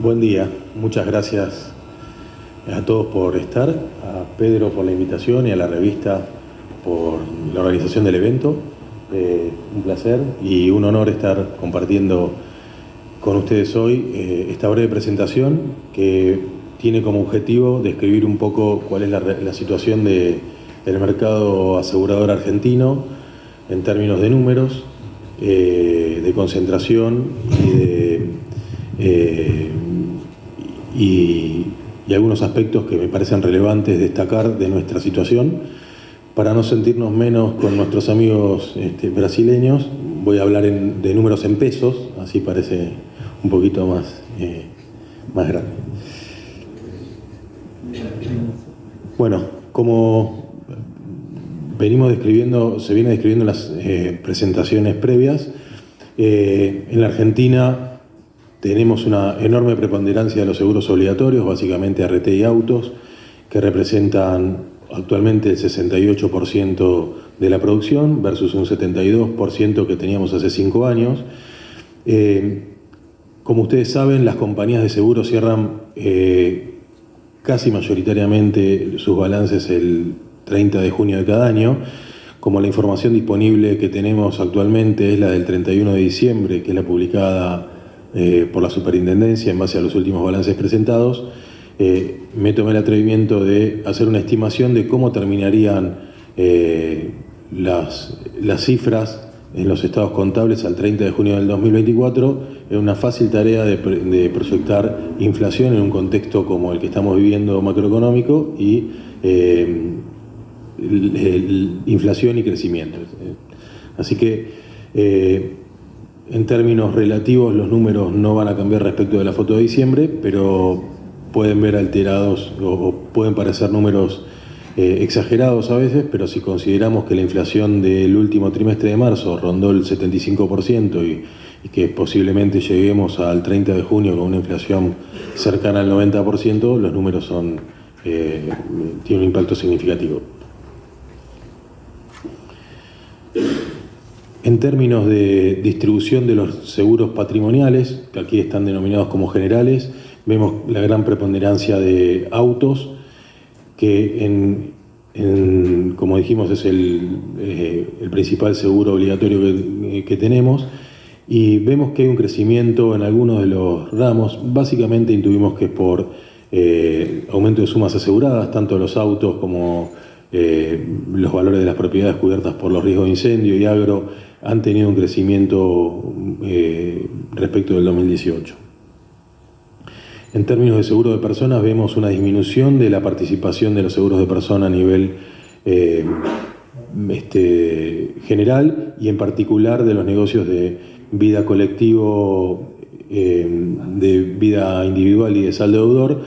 Buen día, muchas gracias a todos por estar, a Pedro por la invitación y a la revista por la organización del evento. Un placer y un honor estar compartiendo con ustedes hoy esta breve presentación que tiene como objetivo describir un poco cuál es la situación del mercado asegurador argentino en términos de números, de concentración y algunos aspectos que me parecen relevantes destacar de nuestra situación. Para no sentirnos menos con nuestros amigos brasileños, voy a hablar de números en pesos, así parece un poquito más grande. Bueno, como se viene describiendo en las presentaciones previas, en la Argentina tenemos una enorme preponderancia de los seguros obligatorios, básicamente ART y autos, que representan actualmente el 68% de la producción versus un 72% que teníamos hace 5 años. Como ustedes saben, las compañías de seguros cierran casi mayoritariamente sus balances el 30 de junio de cada año. Como la información disponible que tenemos actualmente es la del 31 de diciembre, que es la publicada por la Superintendencia en base a los últimos balances presentados, me tomé el atrevimiento de hacer una estimación de cómo terminarían las cifras en los estados contables al 30 de junio del 2024, en una fácil tarea de proyectar inflación en un contexto como el que estamos viviendo macroeconómico y inflación y crecimiento. Así que en términos relativos los números no van a cambiar respecto de la foto de diciembre, pero pueden ver alterados o pueden parecer números exagerados a veces, pero si consideramos que la inflación del último trimestre de marzo rondó el 75% y que posiblemente lleguemos al 30 de junio con una inflación cercana al 90%, los números tienen un impacto significativo. En términos de distribución de los seguros patrimoniales, que aquí están denominados como generales, vemos la gran preponderancia de autos, que como dijimos es el principal seguro obligatorio que tenemos, y vemos que hay un crecimiento en algunos de los ramos. Básicamente intuimos que es por aumento de sumas aseguradas, tanto de los autos como los valores de las propiedades cubiertas por los riesgos de incendio y agro han tenido un crecimiento respecto del 2018. En términos de seguro de personas, vemos una disminución de la participación de los seguros de persona a nivel general y en particular de los negocios de vida colectivo, de vida individual y de saldo deudor,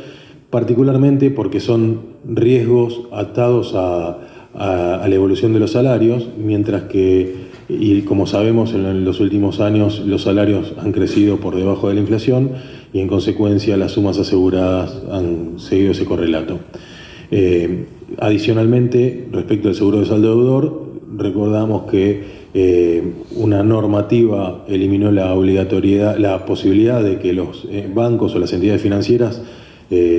particularmente porque son riesgos atados a la evolución de los salarios, mientras que, y como sabemos, en los últimos años los salarios han crecido por debajo de la inflación y en consecuencia las sumas aseguradas han seguido ese correlato. Adicionalmente, respecto al seguro de saldo deudor, recordamos que una normativa eliminó la posibilidad de que los bancos o las entidades financieras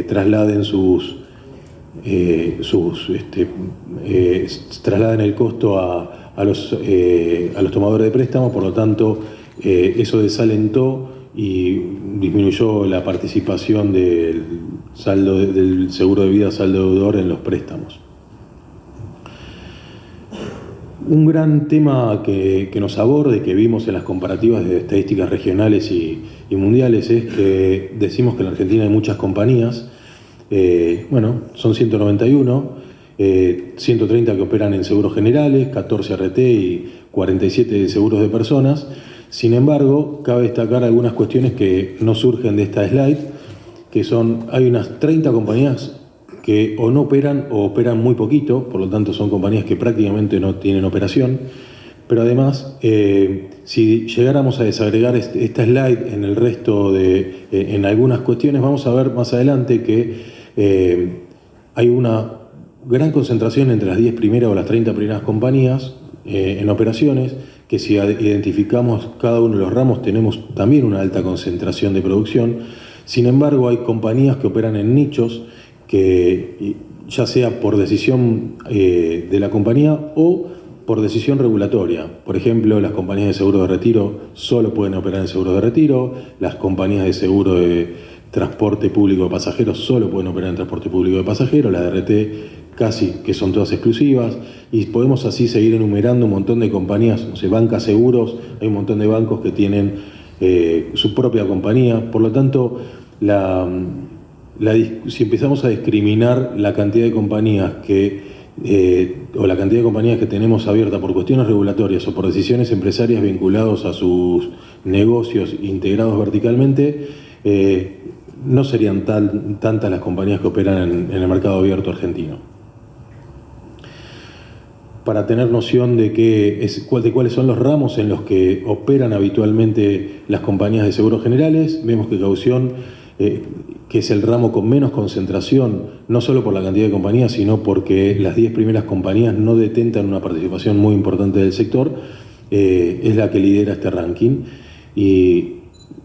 trasladen trasladen el costo a los tomadores de préstamo. Por lo tanto, eso desalentó y disminuyó la participación del seguro de vida saldo deudor en los préstamos. Un gran tema que nos aborda y que vimos en las comparativas de estadísticas regionales y mundiales es que decimos que en la Argentina hay muchas compañías. Son 191, 130 que operan en seguros generales, 14 RT y 47 de seguros de personas. Sin embargo, cabe destacar algunas cuestiones que no surgen de esta slide, que hay unas 30 compañías que o no operan o operan muy poquito, por lo tanto son compañías que prácticamente no tienen operación. Pero además, si llegáramos a desagregar esta slide en el resto en algunas cuestiones, vamos a ver más adelante que hay una gran concentración entre las 10 primeras o las 30 primeras compañías en operaciones, que si identificamos cada uno de los ramos tenemos también una alta concentración de producción. Sin embargo, hay compañías que operan en nichos que, ya sea por decisión de la compañía o por decisión regulatoria. Por ejemplo, las compañías de seguro de retiro solo pueden operar en seguro de retiro, las compañías de seguro de transporte público de pasajeros solo pueden operar en transporte público de pasajeros, las de RT casi que son todas exclusivas, y podemos así seguir enumerando un montón de compañías, no sé, Banca Seguros, hay un montón de bancos que tienen su propia compañía. Por lo tanto, si empezamos a discriminar la cantidad de compañías o la cantidad de compañías que tenemos abiertas por cuestiones regulatorias o por decisiones empresarias vinculadas a sus negocios integrados verticalmente, no serían tantas las compañías que operan en el mercado abierto argentino. Para tener noción de cuáles son los ramos en los que operan habitualmente las compañías de seguros generales, vemos que Caución, que es el ramo con menos concentración, no solo por la cantidad de compañías, sino porque las 10 primeras compañías no detentan una participación muy importante del sector, es la que lidera este ranking. Y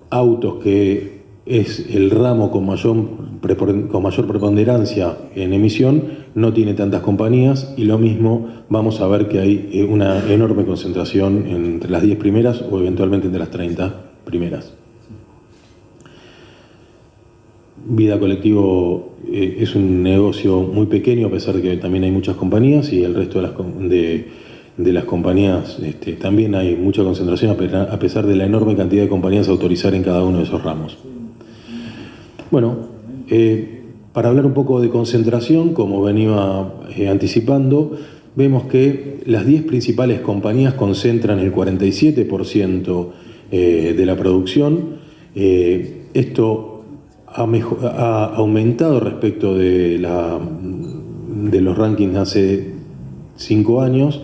Autos, que es el ramo con mayor preponderancia en emisión, no tiene tantas compañías, y lo mismo vamos a ver que hay una enorme concentración entre las 10 primeras o eventualmente entre las 30 primeras. Vida Colectivo es un negocio muy pequeño, a pesar de que también hay muchas compañías, y el resto de las compañías también hay mucha concentración, a pesar de la enorme cantidad de compañías a autorizar en cada uno de esos ramos. Bueno, para hablar un poco de concentración, como venía anticipando, vemos que las 10 principales compañías concentran el 47% de la producción. Esto ha aumentado respecto de los rankings de hace 5 años,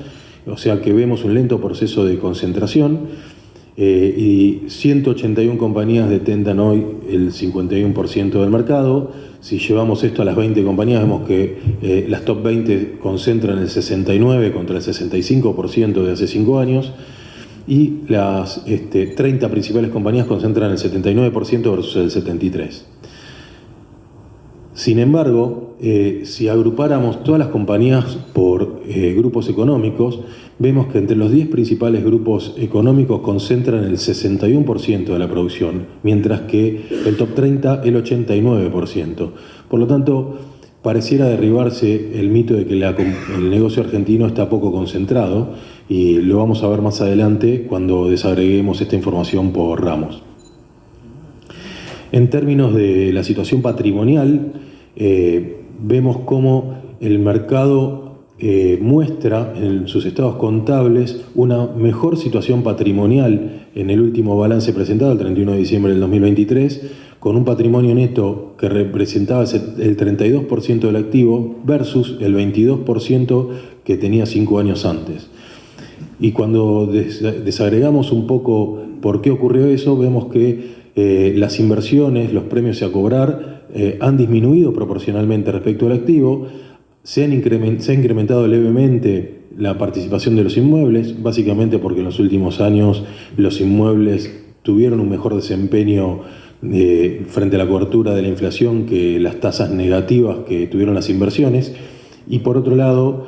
o sea que vemos un lento proceso de concentración. Y 181 compañías detentan hoy el 51% del mercado. Si llevamos esto a las 20 compañías, vemos que las top 20 concentran el 69% contra el 65% de hace 5 años, y las 30 principales compañías concentran el 79% versus el 73%. Sin embargo, si agrupáramos todas las compañías por grupos económicos, vemos que entre los 10 principales grupos económicos concentran el 61% de la producción, mientras que el top 30 el 89%. Por lo tanto, pareciera derribarse el mito de que el negocio argentino está poco concentrado, y lo vamos a ver más adelante cuando desagreguemos esta información por ramos. En términos de la situación patrimonial, vemos cómo el mercado muestra en sus estados contables una mejor situación patrimonial en el último balance presentado el 31 de diciembre del 2023, con un patrimonio neto que representaba el 32% del activo versus el 22% que tenía 5 años antes. Y cuando desagregamos un poco por qué ocurrió eso, vemos que las inversiones, los premios a cobrar, han disminuido proporcionalmente respecto al activo. Se ha incrementado levemente la participación de los inmuebles, básicamente porque en los últimos años los inmuebles tuvieron un mejor desempeño frente a la cobertura de la inflación que las tasas negativas que tuvieron las inversiones. Y por otro lado,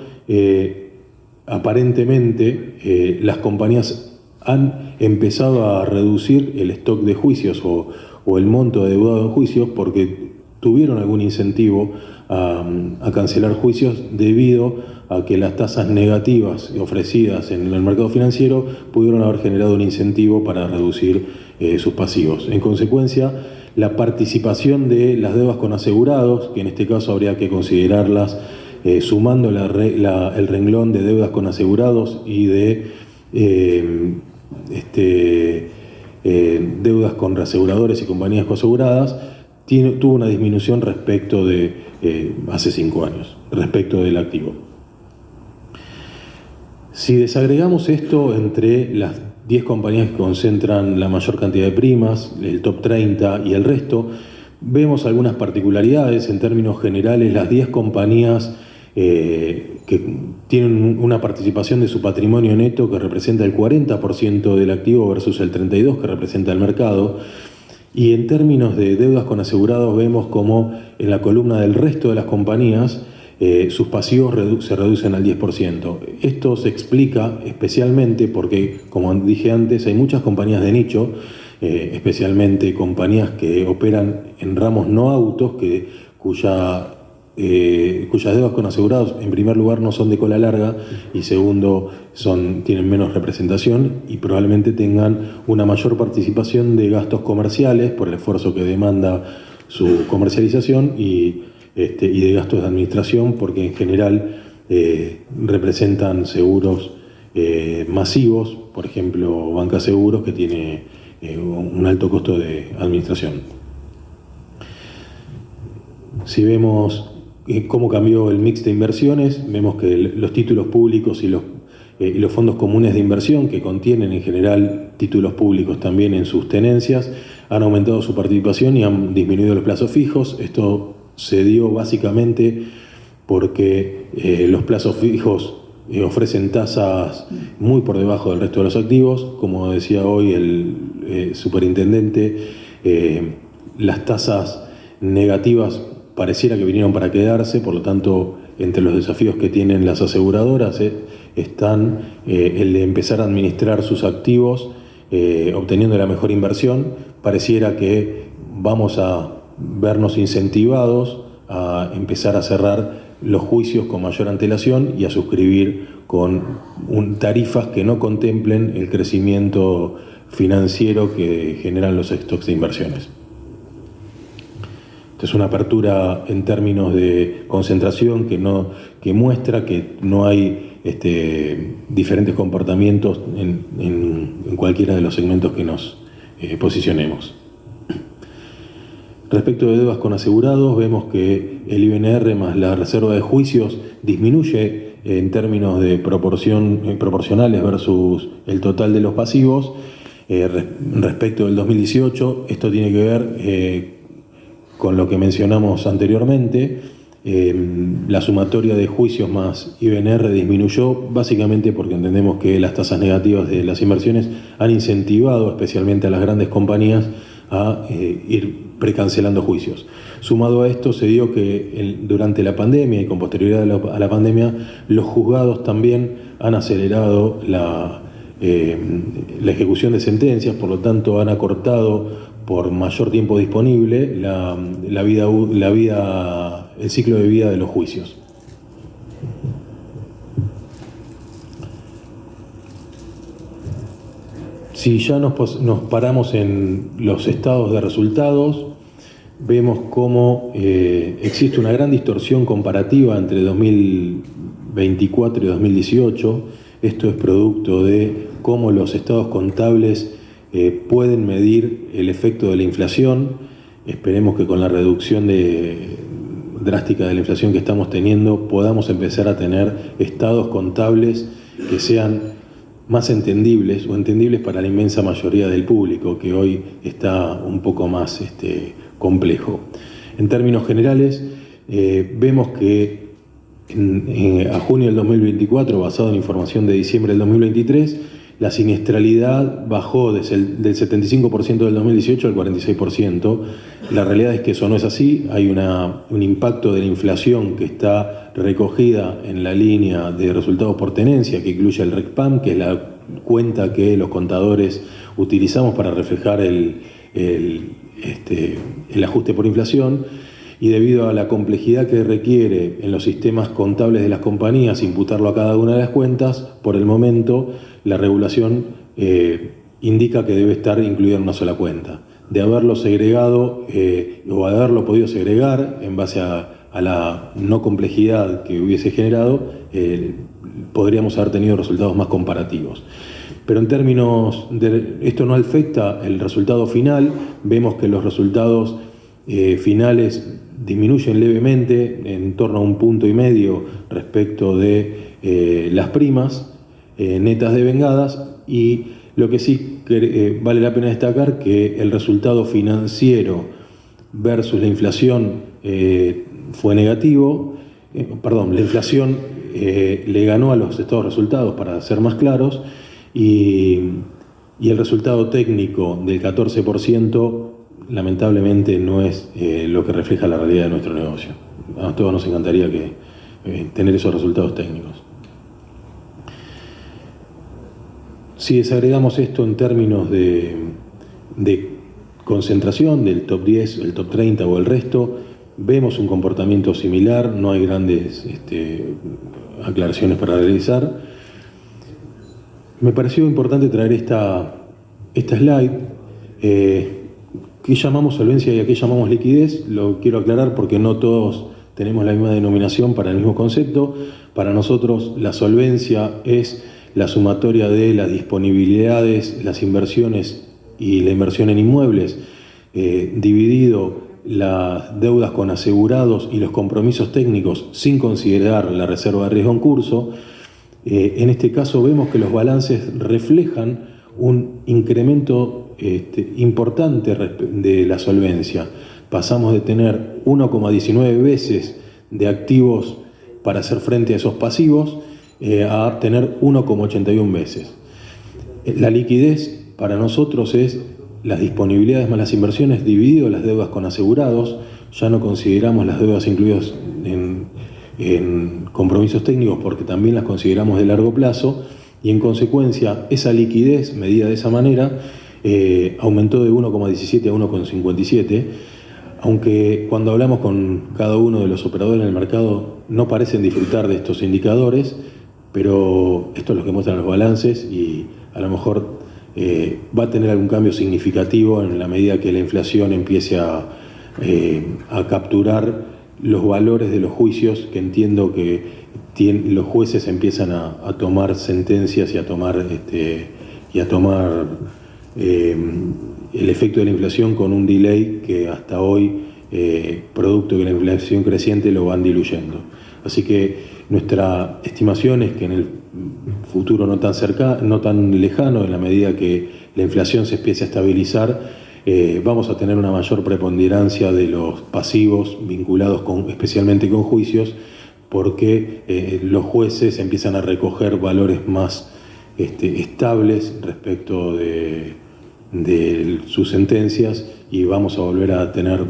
aparentemente las compañías han empezado a reducir el stock de juicios o el monto adeudado en juicios, porque tuvieron algún incentivo a cancelar juicios debido a que las tasas negativas ofrecidas en el mercado financiero pudieron haber generado un incentivo para reducir sus pasivos. En consecuencia, la participación de las deudas con asegurados, que en este caso habría que considerarlas sumando el renglón de deudas con asegurados y de deudas con reaseguradores y compañías coaseguradas, tuvo una disminución respecto de hace 5 años, respecto del activo. Si desagregamos esto entre las 10 compañías que concentran la mayor cantidad de primas, el top 30 y el resto, vemos algunas particularidades. En términos generales, las 10 compañías que tienen una participación de su patrimonio neto que representa el 40% del activo versus el 32% que representa el mercado, Y en términos de deudas con asegurados vemos como en la columna del resto de las compañías sus pasivos se reducen al 10%. Esto se explica especialmente porque, como dije antes, hay muchas compañías de nicho, especialmente compañías que operan en ramos no autos, cuyas deudas con asegurados, en primer lugar, no son de cola larga y segundo, tienen menos representación y probablemente tengan una mayor participación de gastos comerciales por el esfuerzo que demanda su comercialización y de gastos de administración, porque en general representan seguros masivos, por ejemplo, Banca Seguros, que tiene un alto costo de administración. Si vemos cómo cambió el mix de inversiones, vemos que los títulos públicos y los fondos comunes de inversión, que contienen en general títulos públicos también en sus tenencias, han aumentado su participación y han disminuido los plazos fijos. Esto se dio básicamente porque los plazos fijos ofrecen tasas muy por debajo del resto de los activos. Como decía hoy el superintendente, las tasas negativas pareciera que vinieron para quedarse, por lo tanto, entre los desafíos que tienen las aseguradoras están el de empezar a administrar sus activos obteniendo la mejor inversión. Pareciera que vamos a vernos incentivados a empezar a cerrar los juicios con mayor antelación y a suscribir con tarifas que no contemplen el crecimiento financiero que generan los stocks de inversiones. Esta es una apertura en términos de concentración que muestra que no hay diferentes comportamientos en cualquiera de los segmentos que nos posicionemos. Respecto de deudas con asegurados, vemos que el IBNR más la reserva de juicios disminuye en términos de proporcionales versus el total de los pasivos respecto del 2018. Esto tiene que ver con lo que mencionamos anteriormente. La sumatoria de juicios más IBNR disminuyó básicamente porque entendemos que las tasas negativas de las inversiones han incentivado especialmente a las grandes compañías a ir precancelando juicios. Sumado a esto, se dio que durante la pandemia y con posterioridad a la pandemia, los juzgados también han acelerado la ejecución de sentencias, por lo tanto han acortado por mayor tiempo disponible el ciclo de vida de los juicios. Si ya nos paramos en los estados de resultados, vemos cómo existe una gran distorsión comparativa entre 2024 y 2018. Esto es producto de cómo los estados contables pueden medir el efecto de la inflación. Esperemos que con la reducción drástica de la inflación que estamos teniendo podamos empezar a tener estados contables que sean más entendibles o entendibles para la inmensa mayoría del público, que hoy está un poco más complejo. En términos generales, vemos que a junio del 2024, basado en información de diciembre del 2023, la siniestralidad bajó del 75% del 2018 al 46%. La realidad es que eso no es así. Hay un impacto de la inflación que está recogida en la línea de resultados por tenencia, que incluye el RECPAM, que es la cuenta que los contadores utilizamos para reflejar el ajuste por inflación. Y debido a la complejidad que requiere en los sistemas contables de las compañías imputarlo a cada una de las cuentas, por el momento la regulación indica que debe estar incluido en una sola cuenta. De haberlo segregado o haberlo podido segregar en base a la no complejidad que hubiese generado, podríamos haber tenido resultados más comparativos. Pero en términos de esto no afecta el resultado final. Vemos que los resultados finales disminuyen levemente, en torno a 1,5 puntos respecto de las primas netas devengadas, y lo que sí vale la pena destacar que el resultado financiero versus la inflación fue negativo. La inflación le ganó a los estados resultados, para ser más claros, y el resultado técnico del 14% lamentablemente no es lo que refleja la realidad de nuestro negocio. A todos nos encantaría tener esos resultados técnicos. Si desagregamos esto en términos de concentración del top 10, el top 30 o el resto, vemos un comportamiento similar, no hay grandes aclaraciones para realizar. Me pareció importante traer esta slide, que llamamos solvencia y a qué llamamos liquidez. Lo quiero aclarar porque no todos tenemos la misma denominación para el mismo concepto. Para nosotros la solvencia es la sumatoria de las disponibilidades, las inversiones y la inversión en inmuebles, dividido las deudas con asegurados y los compromisos técnicos sin considerar la reserva de riesgo en curso. En este caso vemos que los balances reflejan un incremento importante de la solvencia. Pasamos de tener 1,19 veces de activos para hacer frente a esos pasivos a tener 1,81 veces. La liquidez para nosotros es las disponibilidades más las inversiones dividido las deudas con asegurados. Ya no consideramos las deudas incluidas en compromisos técnicos porque también las consideramos de largo plazo, y en consecuencia esa liquidez medida de esa manera aumentó de 1,17 a 1,57, aunque cuando hablamos con cada uno de los operadores en el mercado no parecen disfrutar de estos indicadores, pero esto es lo que muestran los balances y a lo mejor va a tener algún cambio significativo en la medida que la inflación empiece a capturar los valores de los juicios, que entiendo que los jueces empiezan a tomar sentencias y a tomar el efecto de la inflación con un delay que hasta hoy, producto de la inflación creciente, lo van diluyendo. Así que nuestra estimación es que en el futuro no tan lejano, en la medida que la inflación se empiece a estabilizar, vamos a tener una mayor preponderancia de los pasivos vinculados especialmente con juicios, porque los jueces empiezan a recoger valores más estables respecto de sus sentencias, y vamos a volver a tener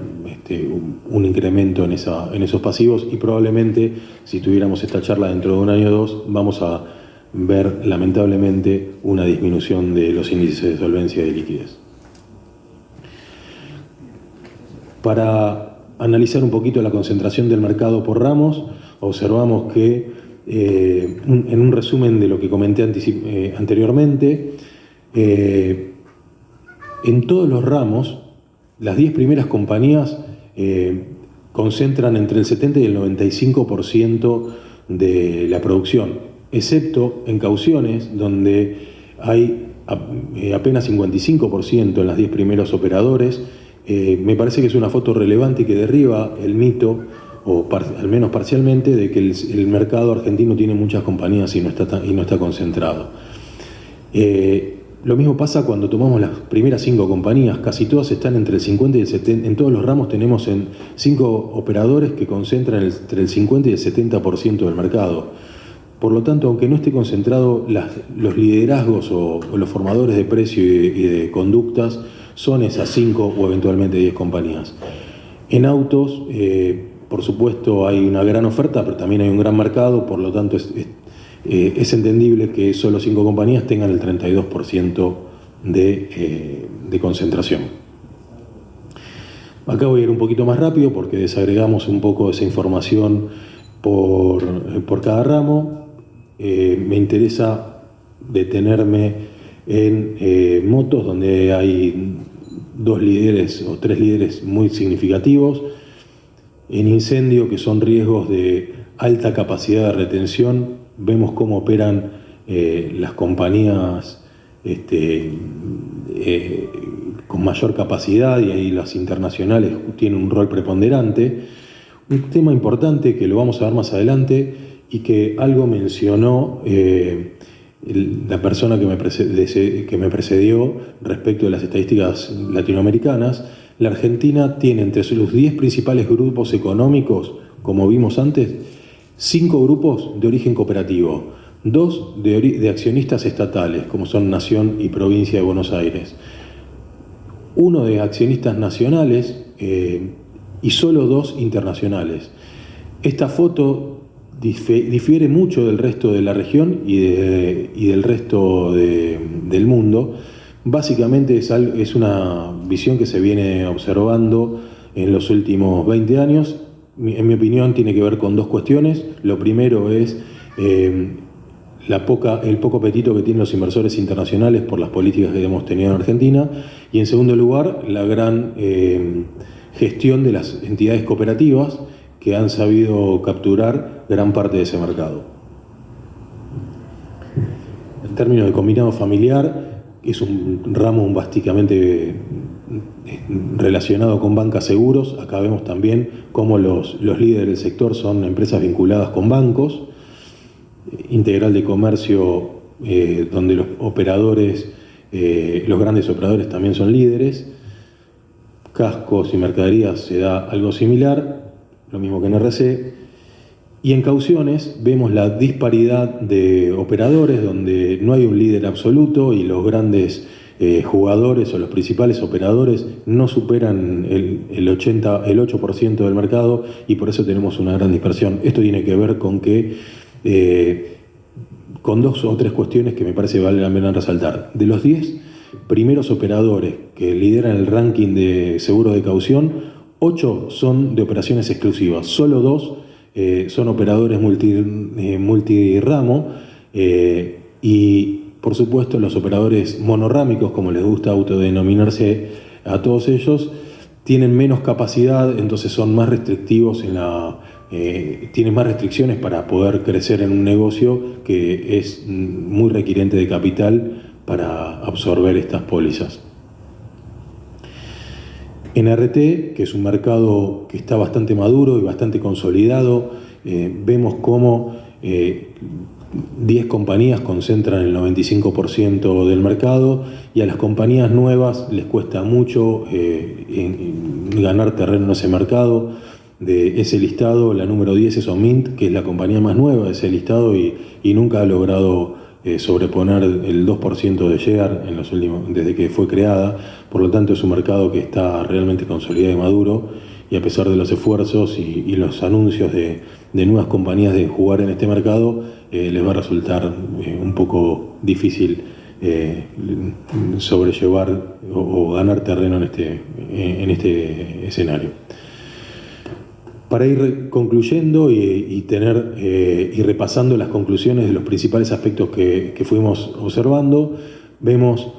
un incremento en esos pasivos, y probablemente si tuviéramos esta charla dentro de un año o dos vamos a ver lamentablemente una disminución de los índices de solvencia y de liquidez. Para analizar un poquito la concentración del mercado por ramos, observamos que, en un resumen de lo que comenté anteriormente, en todos los ramos, las 10 primeras compañías concentran entre el 70 y el 95% de la producción, excepto en cauciones, donde hay apenas 55% en las 10 primeros operadores. Me parece que es una foto relevante que derriba el mito, o al menos parcialmente, de que el mercado argentino tiene muchas compañías y no está concentrado. Lo mismo pasa cuando tomamos las primeras 5 compañías, casi todas están entre el 50 y el 70, en todos los ramos tenemos 5 operadores que concentran entre el 50 y el 70% del mercado. Por lo tanto, aunque no esté concentrado, los liderazgos o los formadores de precio y de conductas son esas 5 o eventualmente 10 compañías. En autos, por supuesto, hay una gran oferta, pero también hay un gran mercado, por lo tanto es entendible que solo 5 compañías tengan el 32% de concentración. Acá voy a ir un poquito más rápido porque desagregamos un poco esa información por cada ramo. Me interesa detenerme en motos, donde hay 2 líderes o 3 líderes muy significativos. En incendio, que son riesgos de alta capacidad de retención, vemos cómo operan las compañías con mayor capacidad, y ahí las internacionales tienen un rol preponderante. Un tema importante que lo vamos a ver más adelante y que algo mencionó la persona que me precedió respecto de las estadísticas latinoamericanas. La Argentina tiene entre sus 10 principales grupos económicos, como vimos antes, 5 grupos de origen cooperativo, 2 de accionistas estatales, como son Nación y Provincia de Buenos Aires, uno de accionistas nacionales y solo 2 internacionales. Esta foto difiere mucho del resto de la región y del resto del mundo. Básicamente es una visión que se viene observando en los últimos 20 años. En mi opinión tiene que ver con 2 cuestiones. Lo primero es el poco apetito que tienen los inversores internacionales por las políticas que hemos tenido en Argentina, y en segundo lugar la gran gestión de las entidades cooperativas que han sabido capturar gran parte de ese mercado. En términos de combinado familiar, es un ramo básicamente relacionado con bancas seguros. Acá vemos también cómo los líderes del sector son empresas vinculadas con bancos. Integral de Comercio, donde los operadores, los grandes operadores también son líderes. Cascos y mercaderías se da algo similar, lo mismo que en RC. Y en cauciones vemos la disparidad de operadores, donde no hay un líder absoluto y los grandes jugadores o los principales operadores no superan el 8% del mercado, y por eso tenemos una gran dispersión. Esto tiene que ver con que con 2 o 3 cuestiones que me parece que vale la pena resaltar. De los 10 primeros operadores que lideran el ranking de seguro de caución, 8 son de operaciones exclusivas, solo 2 son operadores multiramo, y por supuesto los operadores monorrámicos, como les gusta autodenominarse a todos ellos, tienen menos capacidad, entonces son más restrictivos tienen más restricciones para poder crecer en un negocio que es muy requiriente de capital para absorber estas pólizas. En RT, que es un mercado que está bastante maduro y bastante consolidado, vemos cómo 10 compañías concentran el 95% del mercado, y a las compañías nuevas les cuesta mucho ganar terreno en ese mercado. De ese listado, la número 10 es Omint, que es la compañía más nueva de ese listado y nunca ha logrado sobreponer el 2% de share desde que fue creada. Por lo tanto, es un mercado que está realmente consolidado y maduro, y a pesar de los esfuerzos y los anuncios de nuevas compañías de jugar en este mercado, les va a resultar un poco difícil sobrellevar o ganar terreno en este escenario. Para ir concluyendo y repasando las conclusiones de los principales aspectos que fuimos observando, vemos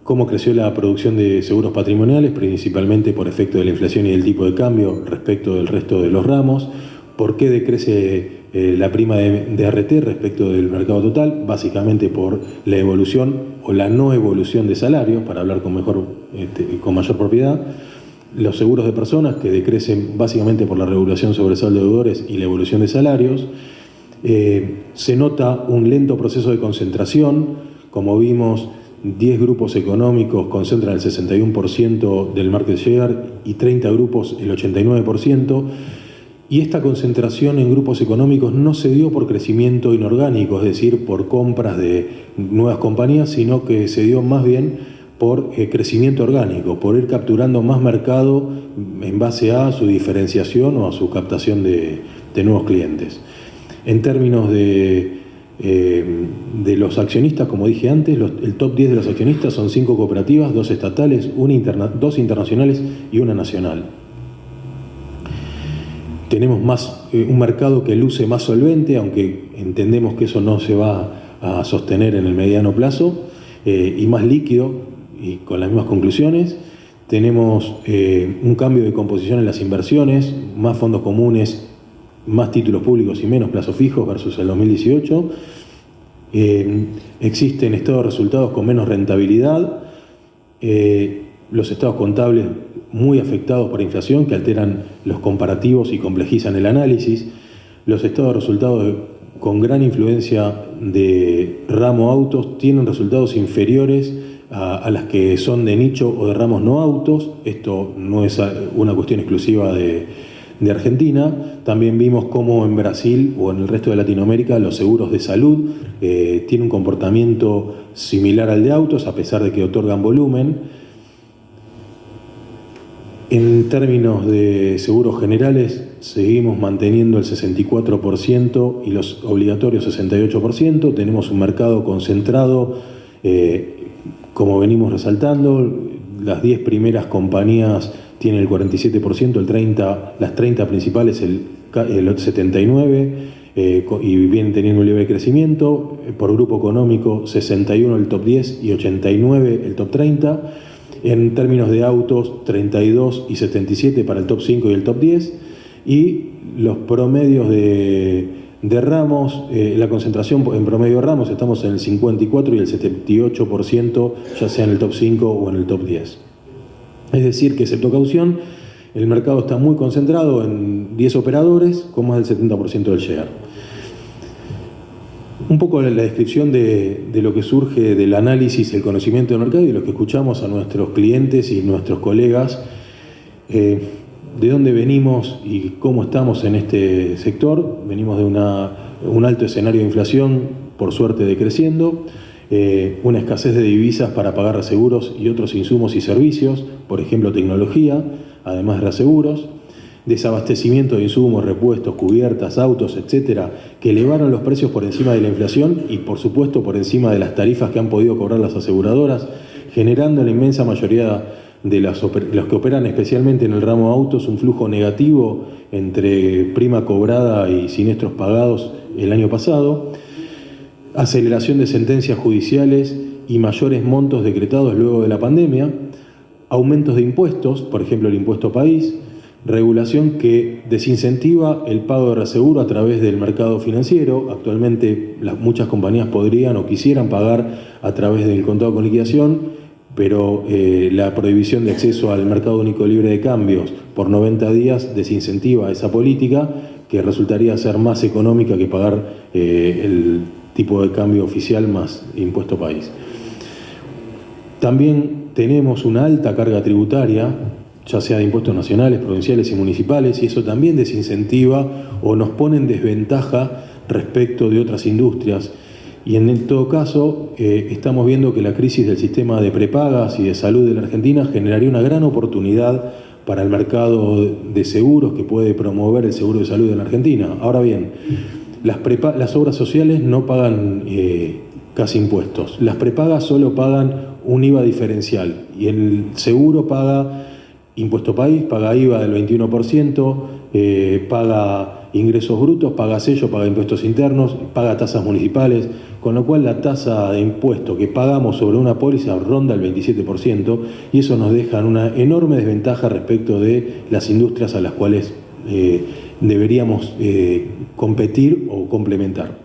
cómo creció la producción de seguros patrimoniales, principalmente por efecto de la inflación y del tipo de cambio respecto del resto de los ramos. ¿Por qué decrece la prima de RT respecto del mercado total? Básicamente por la evolución o la no evolución de salarios, para hablar con mayor propiedad. Los seguros de personas, que decrecen básicamente por la regulación sobre saldo de deudores y la evolución de salarios. Se nota un lento proceso de concentración. Como vimos, 10 grupos económicos concentran el 61% del market share y 30 grupos el 89%. Y esta concentración en grupos económicos no se dio por crecimiento inorgánico, es decir, por compras de nuevas compañías, sino que se dio más bien por crecimiento orgánico, por ir capturando más mercado en base a su diferenciación o a su captación de nuevos clientes. En términos de los accionistas, como dije antes, el top 10 de los accionistas son 5 cooperativas, 2 estatales, 2 internacionales y 1 nacional. Tenemos un mercado que luce más solvente, aunque entendemos que eso no se va a sostener en el mediano plazo, y más líquido, y con las mismas conclusiones. Tenemos un cambio de composición en las inversiones, más fondos comunes, más títulos públicos y menos plazos fijos versus el 2018. Existen estados de resultados con menos rentabilidad, los estados contables muy afectados por inflación, que alteran los comparativos y complejizan el análisis, los estados de resultados con gran influencia de ramo autos tienen resultados inferiores a las que son de nicho o de ramos no autos. Esto no es una cuestión exclusiva de Argentina. También vimos cómo en Brasil o en el resto de Latinoamérica los seguros de salud tienen un comportamiento similar al de autos, a pesar de que otorgan volumen. En términos de seguros generales, seguimos manteniendo el 64% y los obligatorios 68%. Tenemos un mercado concentrado, como venimos resaltando. Las 10 primeras compañías tienen el 47%, las 30 principales el 79%, y vienen teniendo un leve crecimiento. Por grupo económico, 61 el top 10 y 89 el top 30. En términos de autos, 32 y 77 para el top 5 y el top 10. Y los promedios de ramos, la concentración en promedio de ramos, estamos en el 54 y el 78%, ya sea en el top 5 o en el top 10. Es decir, que excepto caución, el mercado está muy concentrado en 10 operadores con más del 70% del share. Un poco la descripción de lo que surge del análisis, el conocimiento del mercado y de lo que escuchamos a nuestros clientes y nuestros colegas, de dónde venimos y cómo estamos en este sector. Venimos de un alto escenario de inflación, por suerte decreciendo, una escasez de divisas para pagar reaseguros y otros insumos y servicios, por ejemplo tecnología, además de reaseguros, desabastecimiento de insumos, repuestos, cubiertas, autos, etcétera, que elevaron los precios por encima de la inflación y por supuesto por encima de las tarifas que han podido cobrar las aseguradoras, generando en la inmensa mayoría de los que operan especialmente en el ramo autos un flujo negativo entre prima cobrada y siniestros pagados el año pasado, aceleración de sentencias judiciales y mayores montos decretados luego de la pandemia, aumentos de impuestos, por ejemplo el impuesto país, regulación que desincentiva el pago de reaseguro a través del mercado financiero. Actualmente muchas compañías podrían o quisieran pagar a través del contado con liquidación, pero la prohibición de acceso al mercado único libre de cambios por 90 días desincentiva esa política, que resultaría ser más económica que pagar el tipo de cambio oficial más impuesto país. También tenemos una alta carga tributaria, ya sea de impuestos nacionales, provinciales y municipales, y eso también desincentiva o nos pone en desventaja respecto de otras industrias. Y en todo caso, estamos viendo que la crisis del sistema de prepagas y de salud de la Argentina generaría una gran oportunidad para el mercado de seguros que puede promover el seguro de salud en la Argentina. Ahora bien, las obras sociales no pagan casi impuestos. Las prepagas solo pagan un IVA diferencial y el seguro paga impuesto país, paga IVA del 21%, paga ingresos brutos, paga sello, paga impuestos internos, paga tasas municipales, con lo cual la tasa de impuesto que pagamos sobre una póliza ronda el 27%, y eso nos deja en una enorme desventaja respecto de las industrias a las cuales deberíamos competir o complementar.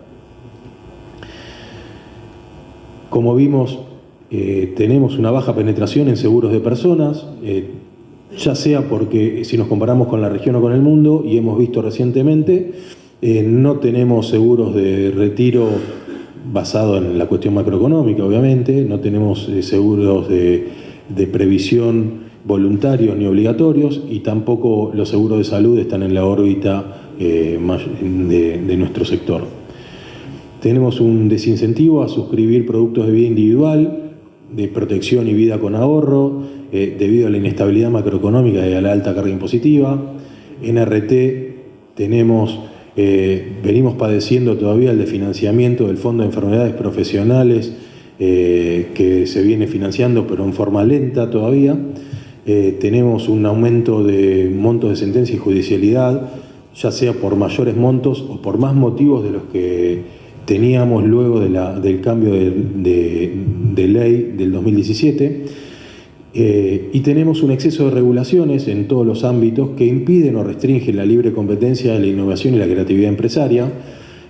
Como vimos, tenemos una baja penetración en seguros de personas, ya sea porque si nos comparamos con la región o con el mundo, y hemos visto recientemente, no tenemos seguros de retiro basado en la cuestión macroeconómica, obviamente, no tenemos seguros de previsión voluntarios ni obligatorios, y tampoco los seguros de salud están en la órbita de nuestro sector. Tenemos un desincentivo a suscribir productos de vida individual, de protección y vida con ahorro, debido a la inestabilidad macroeconómica y a la alta carga impositiva. En RT venimos padeciendo todavía el desfinanciamiento del Fondo de Enfermedades Profesionales, que se viene financiando pero en forma lenta todavía. Tenemos un aumento de montos de sentencia y judicialidad, ya sea por mayores montos o por más motivos de los que teníamos luego del cambio de ley del 2017, y tenemos un exceso de regulaciones en todos los ámbitos que impiden o restringen la libre competencia, la innovación y la creatividad empresaria.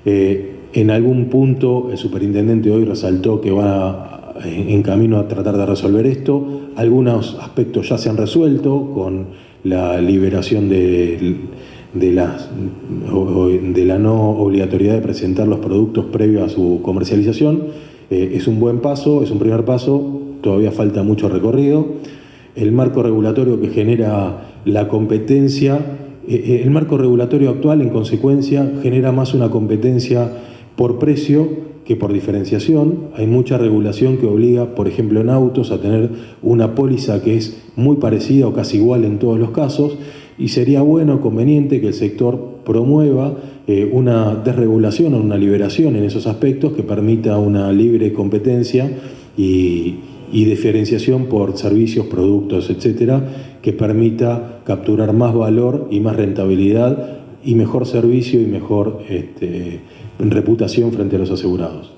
En algún punto el superintendente hoy resaltó que va en camino a tratar de resolver esto. Algunos aspectos ya se han resuelto con la liberación de la no obligatoriedad de presentar los productos previo a su comercialización. Es un buen paso, es un primer paso, todavía falta mucho recorrido. El marco regulatorio que genera la competencia, el marco regulatorio actual en consecuencia genera más una competencia por precio que por diferenciación. Hay mucha regulación que obliga, por ejemplo en autos, a tener una póliza que es muy parecida o casi igual en todos los casos, y sería bueno, conveniente, que el sector promueva una desregulación o una liberación en esos aspectos que permita una libre competencia y diferenciación por servicios, productos, etcétera, que permita capturar más valor y más rentabilidad y mejor servicio y mejor reputación frente a los asegurados.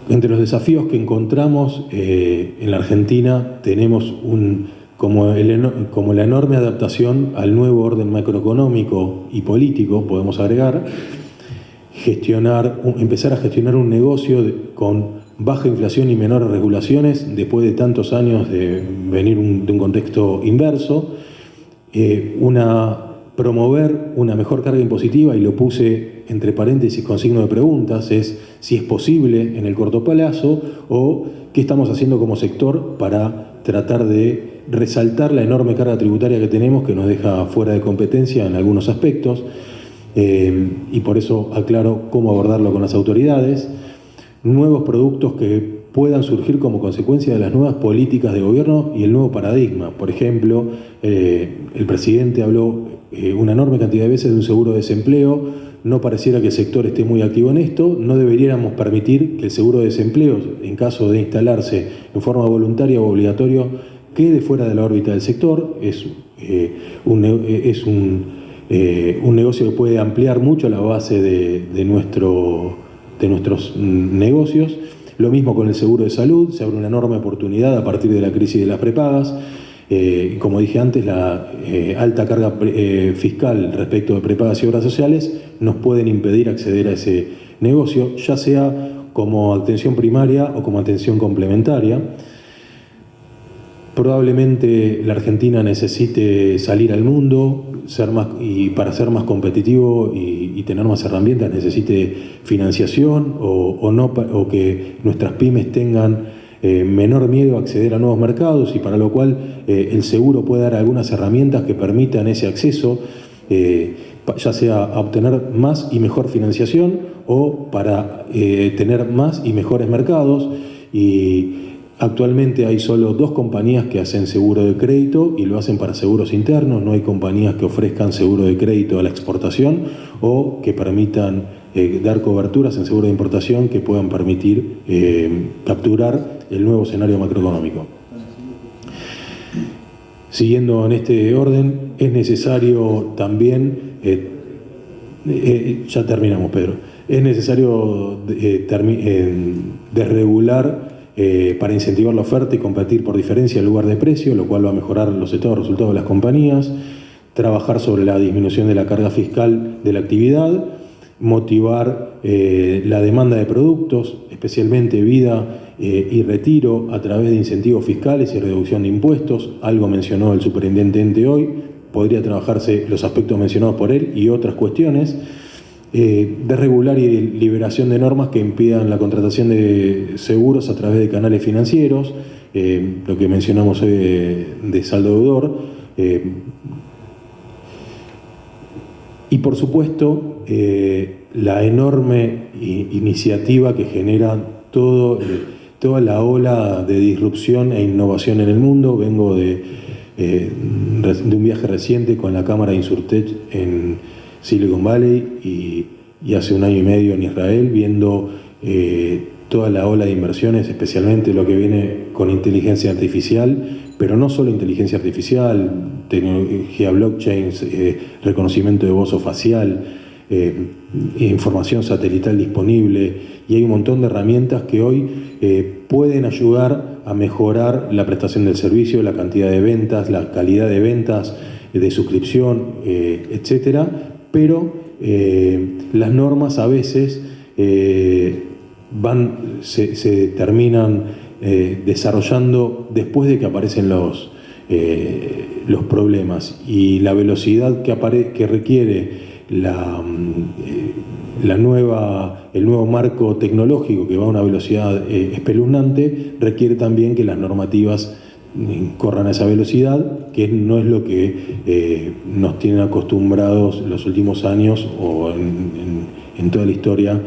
Entre los desafíos que encontramos en la Argentina tenemos como la enorme adaptación al nuevo orden macroeconómico y político, podemos agregar, empezar a gestionar un negocio con baja inflación y menores regulaciones después de tantos años de venir de un contexto inverso, promover una mejor carga impositiva, y lo puse entre paréntesis con signo de preguntas, es si es posible en el corto plazo o qué estamos haciendo como sector para tratar de resaltar la enorme carga tributaria que tenemos, que nos deja fuera de competencia en algunos aspectos, y por eso aclaro cómo abordarlo con las autoridades. Nuevos productos que puedan surgir como consecuencia de las nuevas políticas de gobierno y el nuevo paradigma. Por ejemplo, el presidente habló una enorme cantidad de veces de un seguro de desempleo. No pareciera que el sector esté muy activo en esto. No deberíamos permitir que el seguro de desempleo, en caso de instalarse en forma voluntaria o obligatorio, quede fuera de la órbita del sector. Es un negocio que puede ampliar mucho la base de nuestros negocios. Lo mismo con el seguro de salud, se abre una enorme oportunidad a partir de la crisis de las prepagas. Como dije antes, la alta carga fiscal respecto de prepagas y obras sociales nos pueden impedir acceder a ese negocio, ya sea como atención primaria o como atención complementaria. Probablemente la Argentina necesite salir al mundo, para ser más competitivo y tener más herramientas, necesite financiación o que nuestras pymes tengan menor miedo a acceder a nuevos mercados, y para lo cual el seguro puede dar algunas herramientas que permitan ese acceso, ya sea a obtener más y mejor financiación o para tener más y mejores mercados. Y actualmente hay solo 2 compañías que hacen seguro de crédito y lo hacen para seguros internos. No hay compañías que ofrezcan seguro de crédito a la exportación o que permitan dar coberturas en seguro de importación que puedan permitir capturar el nuevo escenario macroeconómico. Siguiendo en este orden, es necesario también, ya terminamos, Pedro, es necesario desregular para incentivar la oferta y competir por diferencia en lugar de precio, lo cual va a mejorar los estados de resultados de las compañías. Trabajar sobre la disminución de la carga fiscal de la actividad, motivar la demanda de productos, especialmente vida y retiro, a través de incentivos fiscales y reducción de impuestos. Algo mencionó el superintendente hoy, podría trabajarse los aspectos mencionados por él y otras cuestiones. Desregular y liberación de normas que impidan la contratación de seguros a través de canales financieros, lo que mencionamos hoy de saldo deudor. Y por supuesto, la enorme iniciativa que genera toda la ola de disrupción e innovación en el mundo. Vengo de un viaje reciente con la Cámara de Insurtech en Silicon Valley y hace 1 año y medio en Israel, viendo toda la ola de inversiones, especialmente lo que viene con inteligencia artificial, pero no solo inteligencia artificial, tecnología blockchain, reconocimiento de voz o facial, información satelital disponible, y hay un montón de herramientas que hoy pueden ayudar a mejorar la prestación del servicio, la cantidad de ventas, la calidad de ventas, de suscripción, etcétera. Pero las normas a veces se terminan desarrollando después de que aparecen los problemas, y la velocidad que requiere el nuevo marco tecnológico, que va a una velocidad espeluznante, requiere también que las normativas corran a esa velocidad, que no es lo que nos tienen acostumbrados los últimos años o en en toda la historia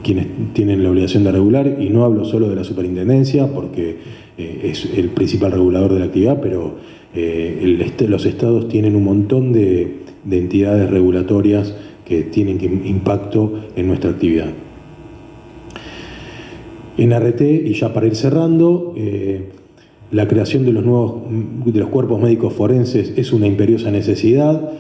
quienes tienen la obligación de regular, y no hablo solo de la superintendencia, porque es el principal regulador de la actividad, pero los estados tienen un montón de entidades regulatorias que tienen impacto en nuestra actividad. En ART, y ya para ir cerrando, la creación de los cuerpos médicos forenses es una imperiosa necesidad.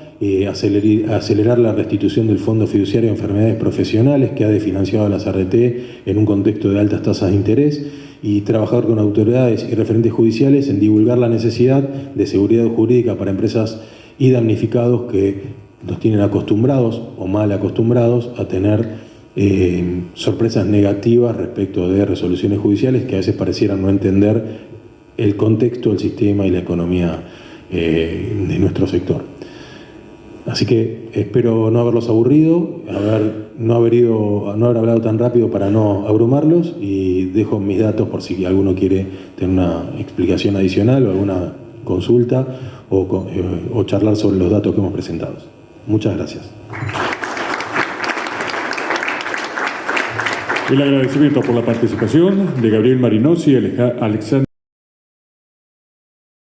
Acelerar la restitución del Fondo Fiduciario de Enfermedades Profesionales, que ha desfinanciado a las ART en un contexto de altas tasas de interés, y trabajar con autoridades y referentes judiciales en divulgar la necesidad de seguridad jurídica para empresas y damnificados que nos tienen acostumbrados o mal acostumbrados a tener sorpresas negativas respecto de resoluciones judiciales que a veces parecieran no entender el contexto, el sistema y la economía de nuestro sector. Así que espero no haberlos aburrido, no haber hablado tan rápido para no abrumarlos, y dejo mis datos por si alguno quiere tener una explicación adicional o alguna consulta o charlar sobre los datos que hemos presentado. Muchas gracias. El agradecimiento por la participación de Gabriel Marinosi y Alexander